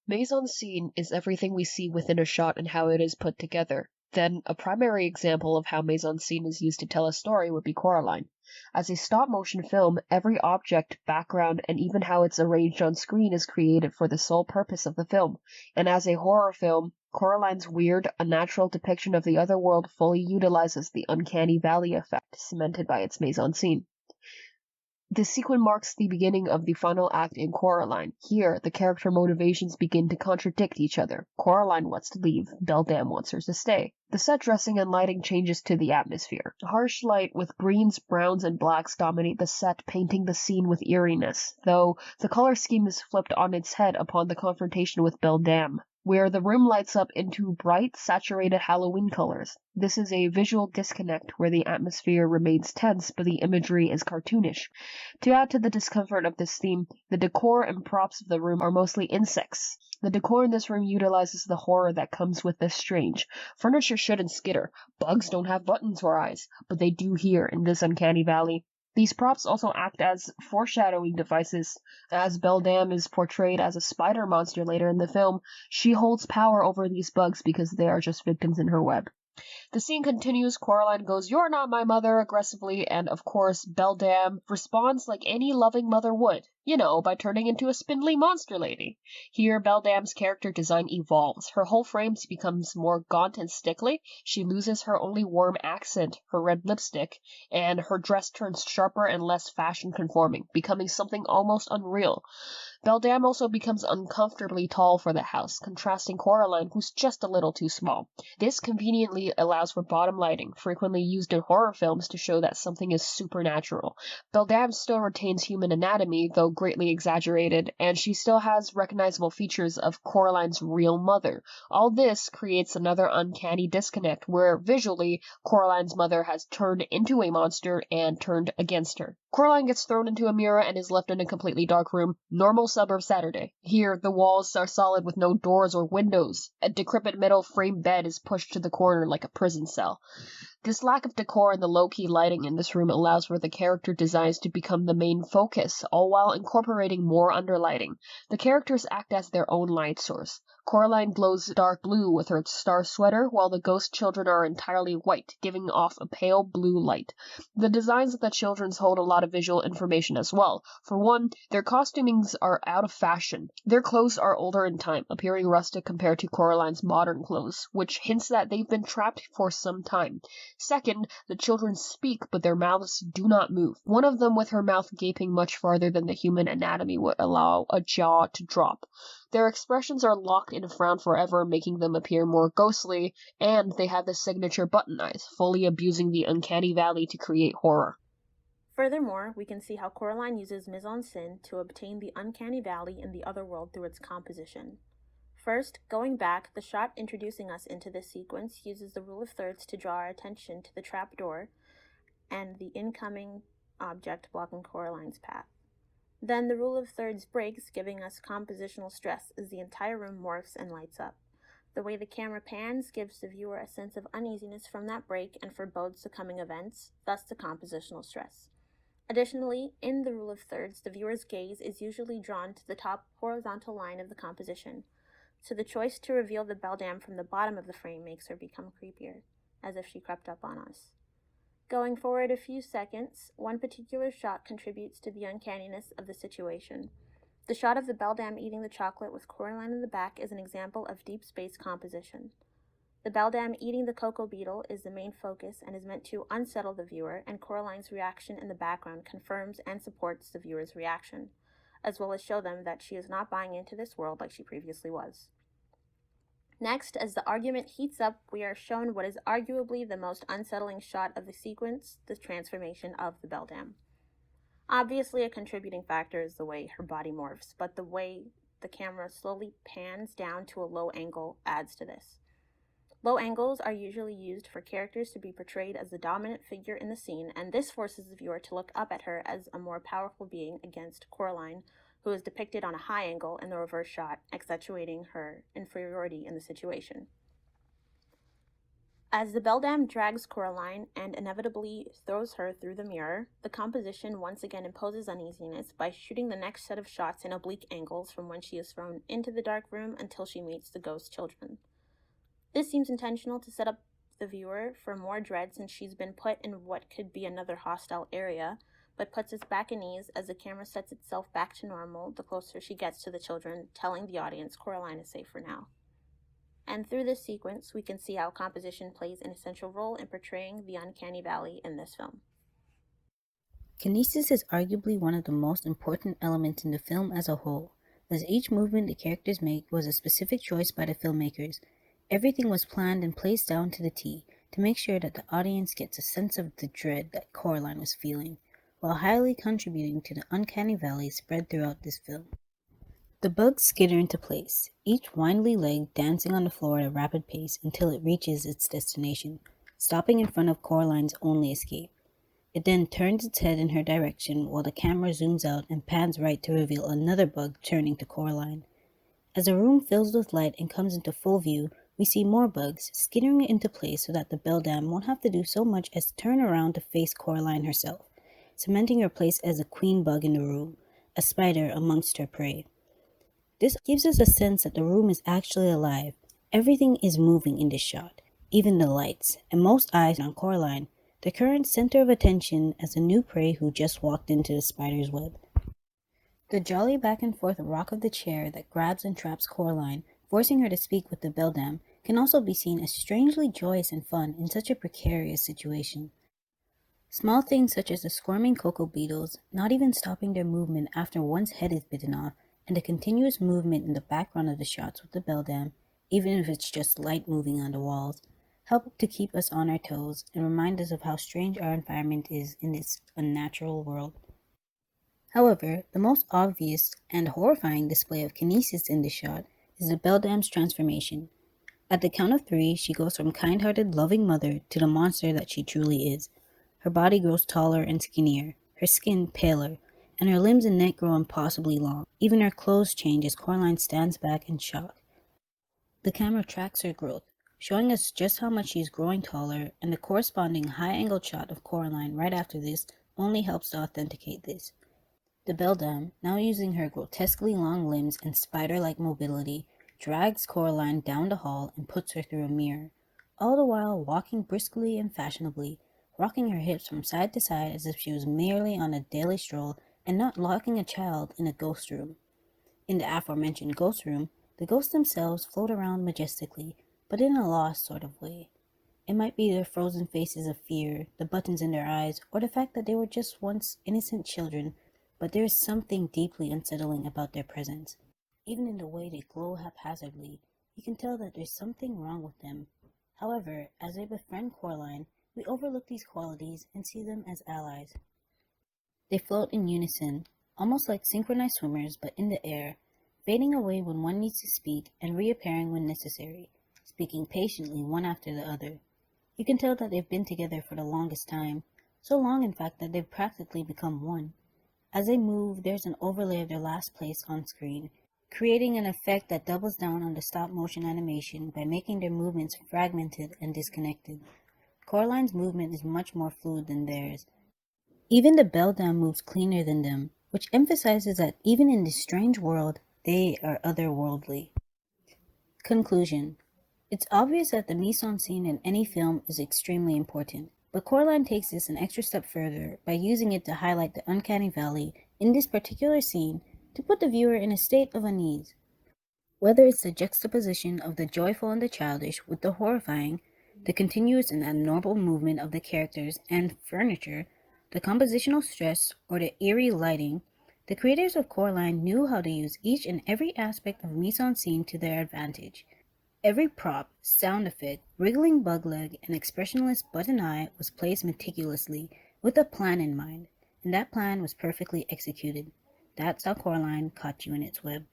Mise-en-scene is everything we see within a shot and how it is put together. Then, a primary example of how mise-en-scene is used to tell a story would be Coraline. As a stop-motion film, every object, background, and even how it's arranged on screen is created for the sole purpose of the film. And as a horror film, Coraline's weird, unnatural depiction of the other world fully utilizes the uncanny valley effect cemented by its mise-en-scene. This sequence marks the beginning of the final act in Coraline. Here, the character motivations begin to contradict each other. Coraline wants to leave, Beldam wants her to stay. The set dressing and lighting changes to the atmosphere. Harsh light with greens, browns, and blacks dominate the set, painting the scene with eeriness, though the color scheme is flipped on its head upon the confrontation with Beldam, where the room lights up into bright, saturated Halloween colors. This is a visual disconnect where the atmosphere remains tense but the imagery is cartoonish. To add to the discomfort of this theme, the decor and props of the room are mostly insects. The decor in this room utilizes the horror that comes with this strange. Furniture shouldn't skitter. Bugs don't have buttons or eyes, but they do here in this uncanny valley. These props also act as foreshadowing devices. As Beldam is portrayed as a spider monster later in the film, she holds power over these bugs because they are just victims in her web. The scene continues. Coraline goes, "You're not my mother," aggressively, and of course, Beldam responds like any loving mother would. By turning into a spindly monster lady. Here, Beldam's character design evolves. Her whole frame becomes more gaunt and stickly. She loses her only warm accent, her red lipstick, and her dress turns sharper and less fashion-conforming, becoming something almost unreal. Beldam also becomes uncomfortably tall for the house, contrasting Coraline, who's just a little too small. This conveniently allows for bottom lighting, frequently used in horror films to show that something is supernatural. Beldam still retains human anatomy, though greatly exaggerated, and she still has recognizable features of Coraline's real mother. All this creates another uncanny disconnect, where visually, Coraline's mother has turned into a monster and turned against her. Coraline gets thrown into a mirror and is left in a completely dark room. Normal suburb Saturday. Here, the walls are solid with no doors or windows. A decrepit metal frame bed is pushed to the corner like a prison cell. This lack of decor and the low-key lighting in this room allows for the character designs to become the main focus, all while incorporating more underlighting. The characters act as their own light source. Coraline glows dark blue with her star sweater, while the ghost children are entirely white, giving off a pale blue light. The designs of the children hold a lot of visual information as well. For one, their costumings are out of fashion. Their clothes are older in time, appearing rustic compared to Coraline's modern clothes, which hints that they've been trapped for some time. Second, the children speak, but their mouths do not move. One of them with her mouth gaping much farther than the human anatomy would allow a jaw to drop. Their expressions are locked in a frown forever, making them appear more ghostly, and they have the signature button eyes, fully abusing the uncanny valley to create horror. Furthermore, we can see how Coraline uses mise-en-scene to obtain the uncanny valley in the other world through its composition. First, going back, the shot introducing us into this sequence uses the rule of thirds to draw our attention to the trapdoor and the incoming object blocking Coraline's path. Then the rule of thirds breaks, giving us compositional stress as the entire room morphs and lights up. The way the camera pans gives the viewer a sense of uneasiness from that break and forebodes the coming events, thus the compositional stress. Additionally, in the rule of thirds, the viewer's gaze is usually drawn to the top horizontal line of the composition, so the choice to reveal the Beldam from the bottom of the frame makes her become creepier, as if she crept up on us. Going forward a few seconds, one particular shot contributes to the uncanniness of the situation. The shot of the Beldam eating the chocolate with Coraline in the back is an example of deep space composition. The Beldam eating the cocoa beetle is the main focus and is meant to unsettle the viewer, and Coraline's reaction in the background confirms and supports the viewer's reaction, as well as show them that she is not buying into this world like she previously was. Next, as the argument heats up, we are shown what is arguably the most unsettling shot of the sequence, the transformation of the Beldam. Obviously, a contributing factor is the way her body morphs, but the way the camera slowly pans down to a low angle adds to this. Low angles are usually used for characters to be portrayed as the dominant figure in the scene, and this forces the viewer to look up at her as a more powerful being against Coraline, who is depicted on a high angle in the reverse shot, accentuating her inferiority in the situation. As the beldam drags Coraline and inevitably throws her through the mirror, the composition once again imposes uneasiness by shooting the next set of shots in oblique angles from when she is thrown into the dark room until she meets the ghost children. This seems intentional to set up the viewer for more dread since she's been put in what could be another hostile area, but puts us back at ease as the camera sets itself back to normal the closer she gets to the children, telling the audience Coraline is safe for now. And through this sequence, we can see how composition plays an essential role in portraying the uncanny valley in this film. Kinesis is arguably one of the most important elements in the film as a whole, as each movement the characters make was a specific choice by the filmmakers. Everything was planned and placed down to the T to make sure that the audience gets a sense of the dread that Coraline was feeling, while highly contributing to the uncanny valley spread throughout this film. The bugs skitter into place, each windly leg dancing on the floor at a rapid pace until it reaches its destination, stopping in front of Coraline's only escape. It then turns its head in her direction while the camera zooms out and pans right to reveal another bug turning to Coraline. As the room fills with light and comes into full view, we see more bugs skittering into place so that the beldam won't have to do so much as turn around to face Coraline herself, cementing her place as a queen bug in the room, a spider amongst her prey. This gives us a sense that the room is actually alive. Everything is moving in this shot, even the lights, and most eyes on Coraline, the current center of attention as a new prey who just walked into the spider's web. The jolly back and forth rock of the chair that grabs and traps Coraline, forcing her to speak with the beldam, can also be seen as strangely joyous and fun in such a precarious situation. Small things such as the squirming cocoa beetles not even stopping their movement after one's head is bitten off, and the continuous movement in the background of the shots with the beldam, even if it's just light moving on the walls, help to keep us on our toes and remind us of how strange our environment is in this unnatural world. However, the most obvious and horrifying display of kinesis in this shot is the beldam's transformation. At the count of 3, she goes from kind-hearted, loving mother to the monster that she truly is. Her body grows taller and skinnier, her skin paler, and her limbs and neck grow impossibly long. Even her clothes change as Coraline stands back in shock. The camera tracks her growth, showing us just how much she is growing taller, and the corresponding high-angled shot of Coraline right after this only helps to authenticate this. The beldam, now using her grotesquely long limbs and spider-like mobility, drags Coraline down the hall and puts her through a mirror, all the while walking briskly and fashionably, rocking her hips from side to side as if she was merely on a daily stroll and not locking a child in a ghost room. In the aforementioned ghost room, the ghosts themselves float around majestically, but in a lost sort of way. It might be their frozen faces of fear, the buttons in their eyes, or the fact that they were just once innocent children, but there is something deeply unsettling about their presence. Even in the way they glow haphazardly, you can tell that there's something wrong with them. However, as they befriend Coraline, we overlook these qualities and see them as allies. They float in unison, almost like synchronized swimmers, but in the air, fading away when one needs to speak and reappearing when necessary, speaking patiently one after the other. You can tell that they've been together for the longest time, so long in fact that they've practically become one. As they move, there's an overlay of their last place on screen, creating an effect that doubles down on the stop-motion animation by making their movements fragmented and disconnected. Coraline's movement is much more fluid than theirs. Even the beldam moves cleaner than them, which emphasizes that even in this strange world, they are otherworldly. Conclusion. It's obvious that the mise-en-scene in any film is extremely important, but Coraline takes this an extra step further by using it to highlight the uncanny valley in this particular scene to put the viewer in a state of unease. Whether it's the juxtaposition of the joyful and the childish with the horrifying, the continuous and abnormal movement of the characters and furniture, the compositional stress, or the eerie lighting, the creators of Coraline knew how to use each and every aspect of mise-en-scene to their advantage. Every prop, sound effect, wriggling bug leg, and expressionless button eye was placed meticulously, with a plan in mind, and that plan was perfectly executed. That's how Coraline caught you in its web.